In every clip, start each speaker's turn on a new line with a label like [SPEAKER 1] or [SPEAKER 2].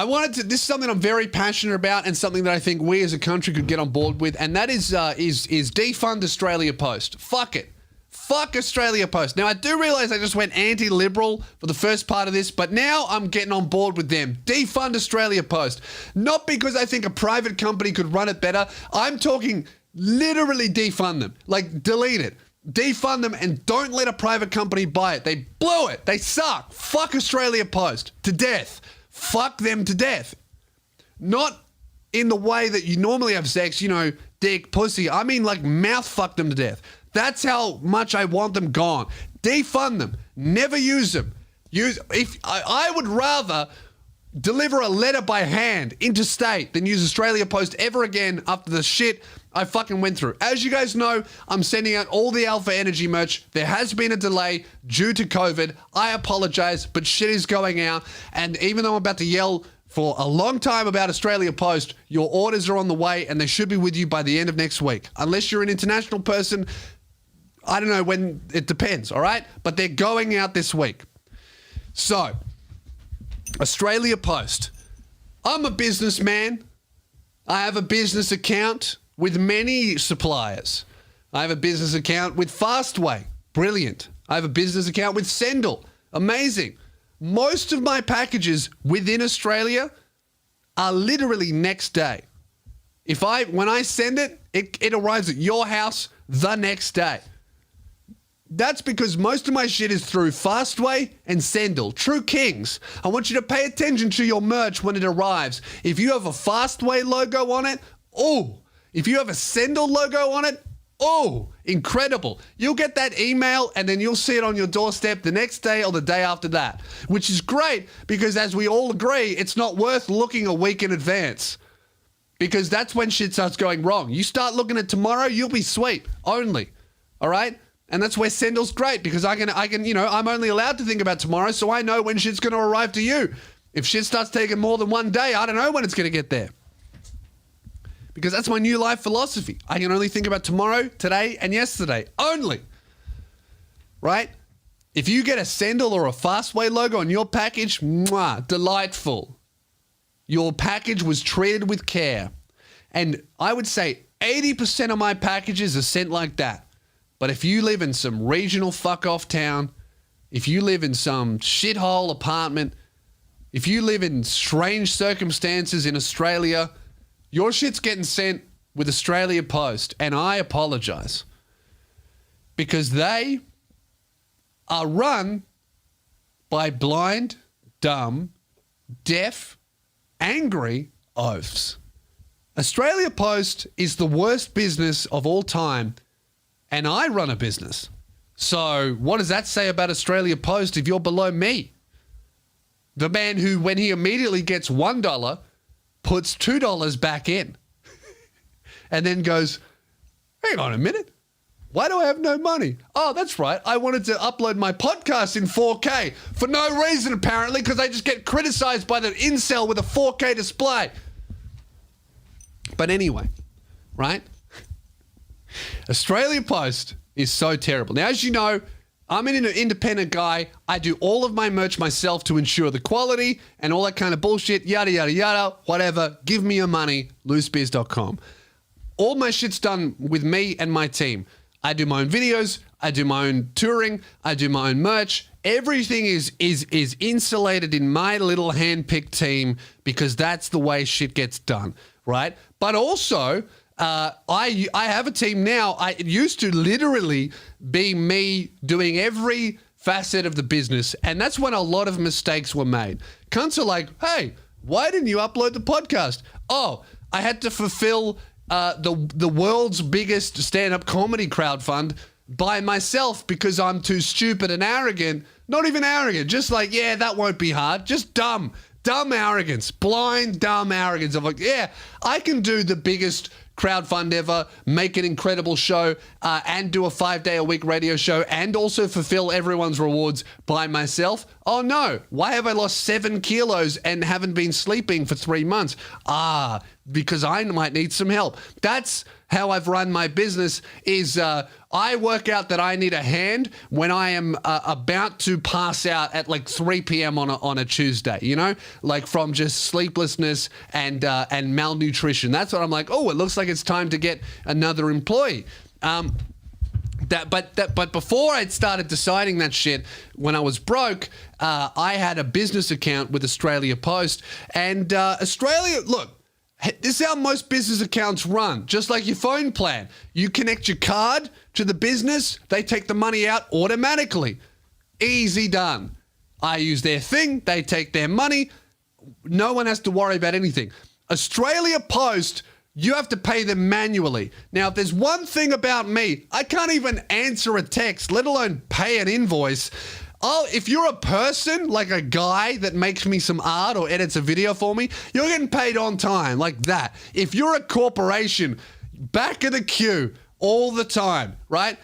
[SPEAKER 1] This is something I'm very passionate about and something that I think we as a country could get on board with, and that is defund Australia Post. Fuck it. Fuck Australia Post. Now, I do realize I just went anti-liberal for the first part of this, but now I'm getting on board with them. Defund Australia Post. Not because I think a private company could run it better. I'm talking literally defund them. Like, delete it. Defund them and don't let a private company buy it. They blew it. They suck. Fuck Australia Post. To death. Fuck them to death. Not in the way that you normally have sex, you know, dick, pussy. I mean, like, mouth fuck them to death. That's how much I want them gone. Defund them. Never use them. I would rather deliver a letter by hand interstate than use Australia Post ever again after the shit I fucking went through. As you guys know, I'm sending out all the Alpha Energy merch. There has been a delay due to COVID. I apologize, but shit is going out. And even though I'm about to yell for a long time about Australia Post, your orders are on the way and they should be with you by the end of next week. Unless you're an international person, I don't know when, it depends, all right? But they're going out this week. So, Australia Post. I'm a businessman. I have a business account with many suppliers. I have a business account with Fastway. Brilliant. I have a business account with Sendle. Amazing. Most of my packages within Australia are literally next day. When I send it, it arrives at your house the next day. That's because most of my shit is through Fastway and Sendle. True kings. I want you to pay attention to your merch when it arrives. If you have a Fastway logo on it, oh. If you have a Sendle logo on it, oh, incredible. You'll get that email and then you'll see it on your doorstep the next day or the day after that, which is great because as we all agree, it's not worth looking a week in advance because that's when shit starts going wrong. You start looking at tomorrow, you'll be sweet. Only. All right? And that's where Sendle's great because I can, you know, I'm only allowed to think about tomorrow, so I know when shit's going to arrive to you. If shit starts taking more than one day, I don't know when it's going to get there. Because that's my new life philosophy. I can only think about tomorrow, today, and yesterday. Only. Right? If you get a Sendle or a Fastway logo on your package, mwah, delightful. Your package was treated with care. And I would say 80% of my packages are sent like that. But if you live in some regional fuck-off town, if you live in some shithole apartment, if you live in strange circumstances in Australia, your shit's getting sent with Australia Post. And I apologize. Because they are run by blind, dumb, deaf, angry oafs. Australia Post is the worst business of all time. And I run a business. So what does that say about Australia Post if you're below me? The man who, when he immediately gets $1, puts $2 back in. And then goes, hang on a minute. Why do I have no money? Oh, that's right. I wanted to upload my podcast in 4K for no reason, apparently, because I just get criticized by the incel with a 4K display. But anyway, right? Australia Post is so terrible. Now, as you know, I'm an independent guy. I do all of my merch myself to ensure the quality and all that kind of bullshit, yada, yada, yada, whatever. Give me your money, loosebeers.com. All my shit's done with me and my team. I do my own videos. I do my own touring. I do my own merch. Everything is insulated in my little hand-picked team because that's the way shit gets done, right? But also, I have a team now. It used to literally be me doing every facet of the business, and that's when a lot of mistakes were made. Cunts are like, hey, why didn't you upload the podcast? Oh, I had to fulfill the world's biggest stand-up comedy crowdfund by myself because I'm too stupid and arrogant. Not even arrogant, just like, yeah, that won't be hard. Just dumb arrogance, blind, dumb arrogance. I'm like, yeah, I can do the biggest crowdfund ever, make an incredible show, and do a 5-day-a-week radio show, and also fulfill everyone's rewards by myself? Oh no, why have I lost 7 kilos and haven't been sleeping for 3 months? Because I might need some help. That's how I've run my business is I work out that I need a hand when I am about to pass out at like 3 p.m. on a Tuesday, you know, like from just sleeplessness and malnutrition. That's what I'm like, oh, it looks like it's time to get another employee. But before I'd started deciding that shit, when I was broke, I had a business account with Australia Post, and Australia, look, this is how most business accounts run, just like your phone plan. You connect your card to the business, they take the money out automatically. Easy done. I use their thing, they take their money. No one has to worry about anything. Australia Post, you have to pay them manually. Now, if there's one thing about me, I can't even answer a text, let alone pay an invoice. Oh, if you're a person, like a guy that makes me some art or edits a video for me, you're getting paid on time, like that. If you're a corporation, back of the queue all the time, right?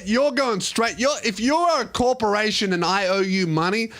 [SPEAKER 1] You're going straight. If you're a corporation and I owe you money,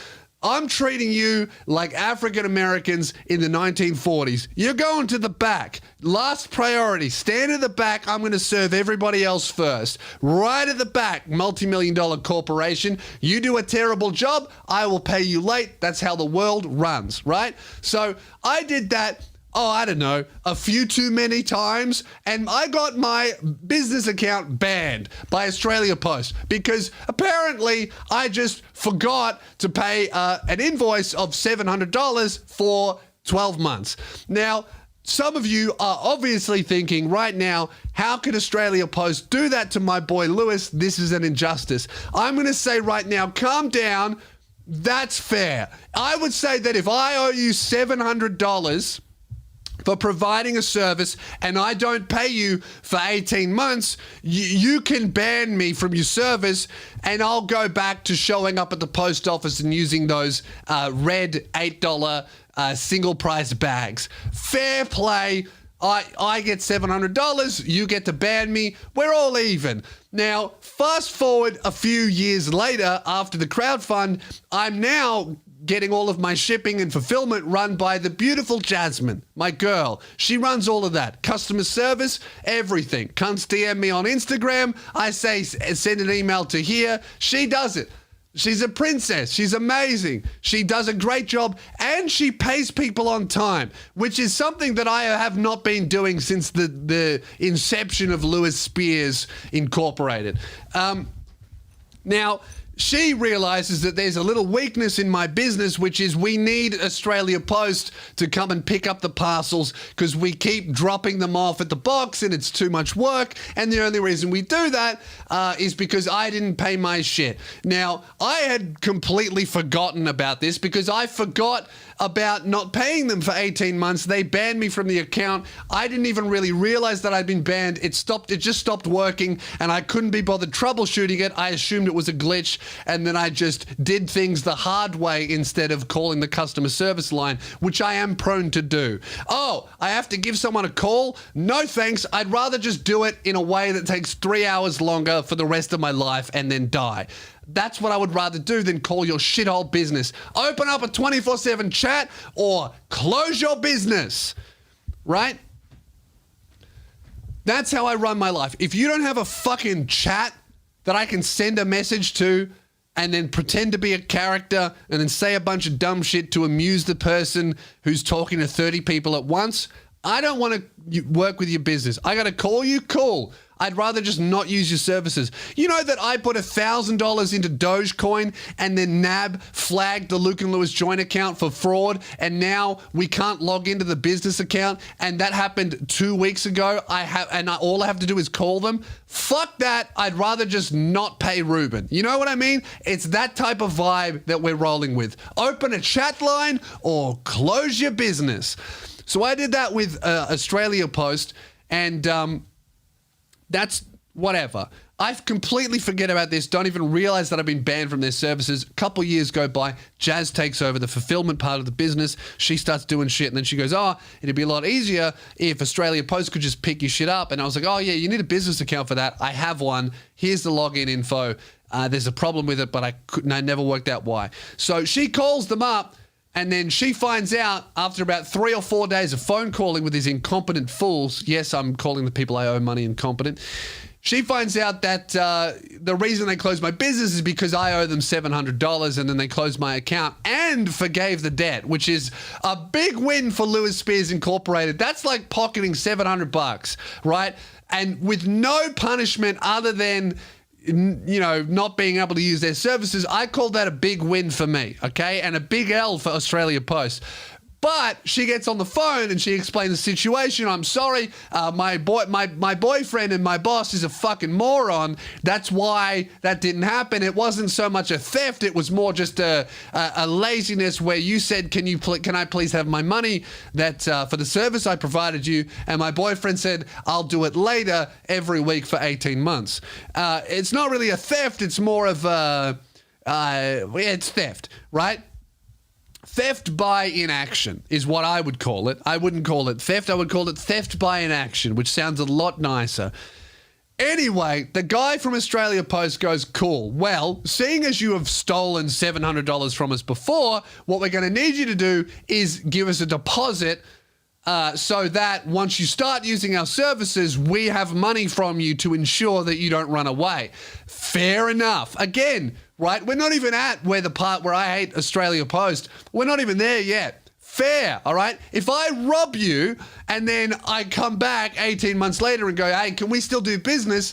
[SPEAKER 1] I'm treating you like African Americans in the 1940s. You're going to the back. Last priority, stand at the back. I'm going to serve everybody else first. Right at the back, multi-million-dollar corporation. You do a terrible job, I will pay you late. That's how the world runs, right? So I did that. I don't know, a few too many times, and I got my business account banned by Australia Post because apparently I just forgot to pay an invoice of $700 for 12 months. Now, some of you are obviously thinking right now, how could Australia Post do that to my boy Lewis? This is an injustice. I'm going to say right now, calm down. That's fair. I would say that if I owe you $700 for providing a service and I don't pay you for 18 months, you can ban me from your service and I'll go back to showing up at the post office and using those red $8 single price bags. Fair play. I get $700, you get to ban me, we're all even. Now, fast forward a few years later after the crowdfund, I'm now getting all of my shipping and fulfillment run by the beautiful Jasmine, my girl. She runs all of that. Customer service, everything. Cunts DM me on Instagram. I say, send an email to here. She does it. She's a princess. She's amazing. She does a great job and she pays people on time, which is something that I have not been doing since the inception of Lewis Spears Incorporated. Now, she realizes that there's a little weakness in my business, which is we need Australia Post to come and pick up the parcels because we keep dropping them off at the box and it's too much work. And the only reason we do that is because I didn't pay my shit. Now, I had completely forgotten about this because I forgot about not paying them for 18 months. They banned me from the account. I didn't even really realize that I'd been banned. It just stopped working and I couldn't be bothered troubleshooting it. I assumed it was a glitch and then I just did things the hard way instead of calling the customer service line, which I am prone to do. Oh, I have to give someone a call? No thanks. I'd rather just do it in a way that takes 3 hours longer for the rest of my life and then die. That's what I would rather do than call your shithole business. Open up a 24/7 chat or close your business, right? That's how I run my life. If you don't have a fucking chat that I can send a message to and then pretend to be a character and then say a bunch of dumb shit to amuse the person who's talking to 30 people at once, I don't want to work with your business. I got to call you? Cool. I'd rather just not use your services. You know that I put $1,000 into Dogecoin and then NAB flagged the Luke and Lewis joint account for fraud and now we can't log into the business account and that happened 2 weeks ago. All I have to do is call them. Fuck that. I'd rather just not pay Ruben. You know what I mean? It's that type of vibe that we're rolling with. Open a chat line or close your business. So I did that with Australia Post and that's whatever. I completely forget about this, don't even realize that I've been banned from their services. A couple years go by, Jazz takes over the fulfillment part of the business. She starts doing shit, and then she goes, oh, it'd be a lot easier if Australia Post could just pick your shit up. And I was like, oh yeah, you need a business account for that. I have one. Here's the login info. There's a problem with it, but I never worked out why. So she calls them up, and then she finds out after about 3 or 4 days of phone calling with these incompetent fools. Yes, I'm calling the people I owe money incompetent. She finds out that the reason they closed my business is because I owe them $700, and then they closed my account and forgave the debt, which is a big win for Lewis Spears Incorporated. That's like pocketing $700, right? And with no punishment other than, you know, not being able to use their services. I call that a big win for me, okay? And a big L for Australia Post. But she gets on the phone and she explains the situation. I'm sorry, my boyfriend and my boss is a fucking moron. That's why that didn't happen. It wasn't so much a theft. It was more just a laziness where you said, can I please have my money that for the service I provided you? And my boyfriend said, I'll do it later every week for 18 months. It's not really a theft. It's more of it's theft, right? Theft by inaction is what I would call it. I wouldn't call it theft. I would call it theft by inaction, which sounds a lot nicer. Anyway, the guy from Australia Post goes, cool. Well, seeing as you have stolen $700 from us before, what we're going to need you to do is give us a deposit so that once you start using our services, we have money from you to ensure that you don't run away. Fair enough. Again, right? We're not even at where the part where I hate Australia Post. We're not even there yet. Fair, all right? If I rob you and then I come back 18 months later and go, hey, can we still do business?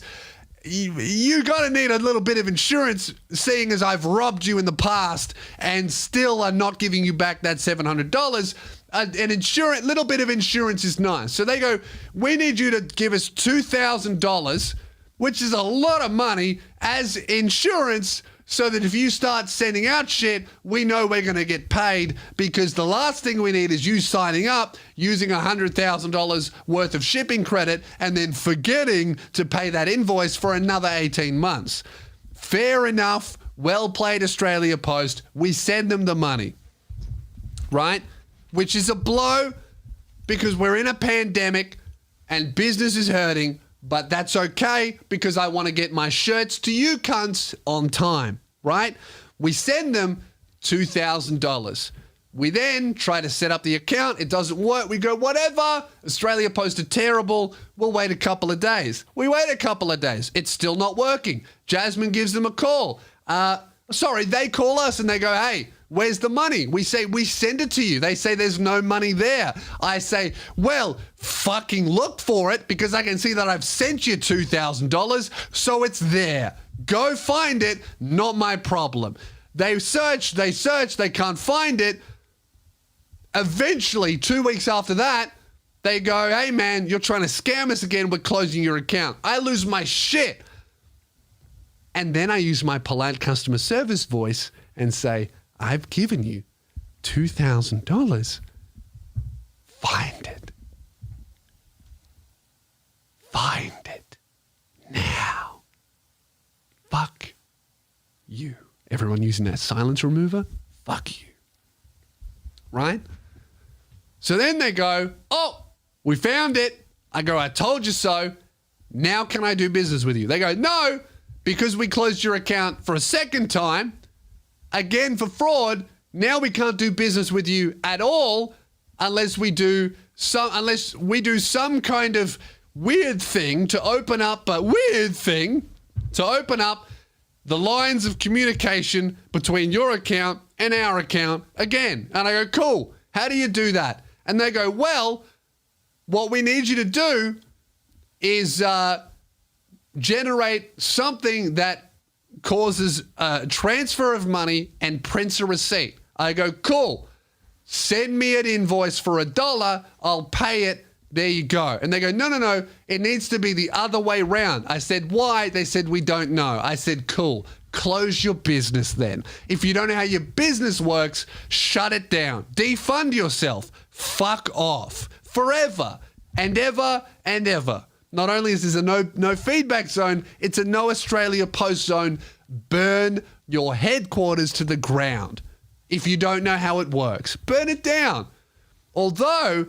[SPEAKER 1] You got to need a little bit of insurance, seeing as I've robbed you in the past and still are not giving you back that $700. An little bit of insurance is nice. So they go, we need you to give us $2,000, which is a lot of money, as insurance, so that if you start sending out shit, we know we're going to get paid, because the last thing we need is you signing up, using $100,000 worth of shipping credit, and then forgetting to pay that invoice for another 18 months. Fair enough. Well played, Australia Post. We send them the money, right? Which is a blow because we're in a pandemic and business is hurting, but that's okay because I want to get my shirts to you cunts on time, right? We send them $2,000. We then try to set up the account. It doesn't work. We go, whatever. Australia Post are terrible. We'll wait a couple of days. We wait a couple of days. It's still not working. Jasmine gives them a call. They call us and they go, hey, where's the money? We say, we send it to you. They say there's no money there. I say, well, fucking look for it, because I can see that I've sent you $2,000, so it's there. Go find it, not my problem. They search, they can't find it. Eventually, 2 weeks after that, they go, hey man, you're trying to scam us again, we're closing your account. I lose my shit. And then I use my polite customer service voice and say, I've given you $2,000. Find it. Find it now. Fuck you. Everyone using that silence remover? Fuck you. Right? So then they go, oh, we found it. I go, I told you so. Now can I do business with you? They go, no, because we closed your account for a second time. Again, for fraud, now we can't do business with you at all unless we do some kind of weird thing to open up the lines of communication between your account and our account again. And I go, cool. How do you do that? And they go, well, what we need you to do is generate something that causes a transfer of money and prints a receipt. I go, cool. Send me an invoice for $1. I'll pay it. There you go. And they go, no. It needs to be the other way around. I said, why? They said, we don't know. I said, cool. Close your business then. If you don't know how your business works, shut it down. Defund yourself. Fuck off. Forever and ever and ever. Not only is this a no feedback zone, it's a no Australia Post zone. Burn your headquarters to the ground. If you don't know how it works, burn it down. Although,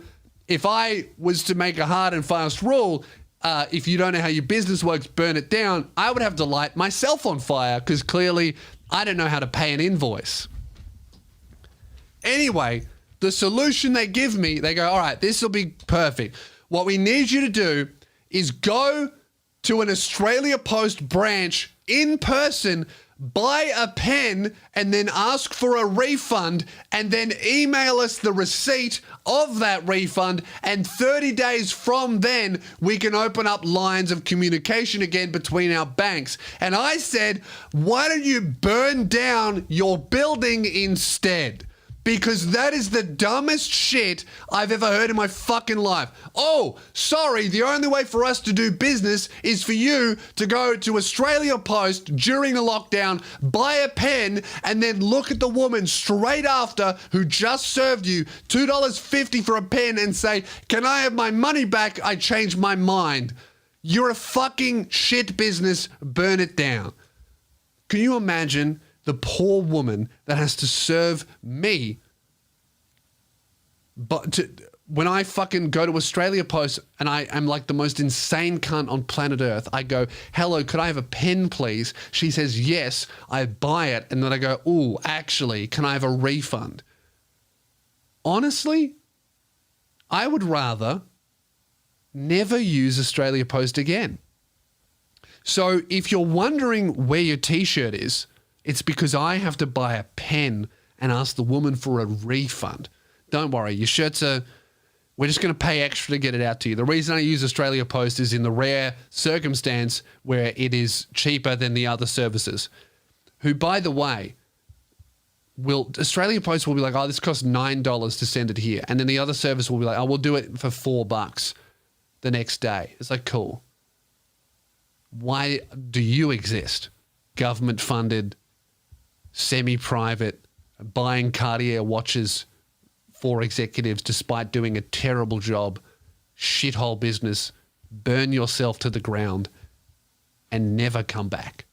[SPEAKER 1] if I was to make a hard and fast rule, if you don't know how your business works, burn it down, I would have to light myself on fire because clearly I don't know how to pay an invoice. Anyway, the solution they give me, they go, all right, this will be perfect. What we need you to do is go to an Australia Post branch in person, buy a pen, and then ask for a refund, and then email us the receipt of that refund, and 30 days from then, we can open up lines of communication again between our banks. And I said, why don't you burn down your building instead? Because that is the dumbest shit I've ever heard in my fucking life. Oh, sorry, the only way for us to do business is for you to go to Australia Post during the lockdown, buy a pen, and then look at the woman straight after who just served you $2.50 for a pen and say, can I have my money back? I changed my mind. You're a fucking shit business. Burn it down. Can you imagine the poor woman that has to serve me, but when I fucking go to Australia Post and I am like the most insane cunt on planet Earth, I go, hello, could I have a pen, please? She says, yes, I buy it. And then I go, ooh, actually, can I have a refund? Honestly, I would rather never use Australia Post again. So if you're wondering where your t-shirt is, it's because I have to buy a pen and ask the woman for a refund. Don't worry, your shirts we're just going to pay extra to get it out to you. The reason I use Australia Post is in the rare circumstance where it is cheaper than the other services. Who, by the way, Australia Post will be like, oh, this costs $9 to send it here. And then the other service will be like, oh, we'll do it for $4 the next day. It's like, cool. Why do you exist? Government-funded, semi-private, buying Cartier watches for executives despite doing a terrible job, shithole business, burn yourself to the ground and never come back.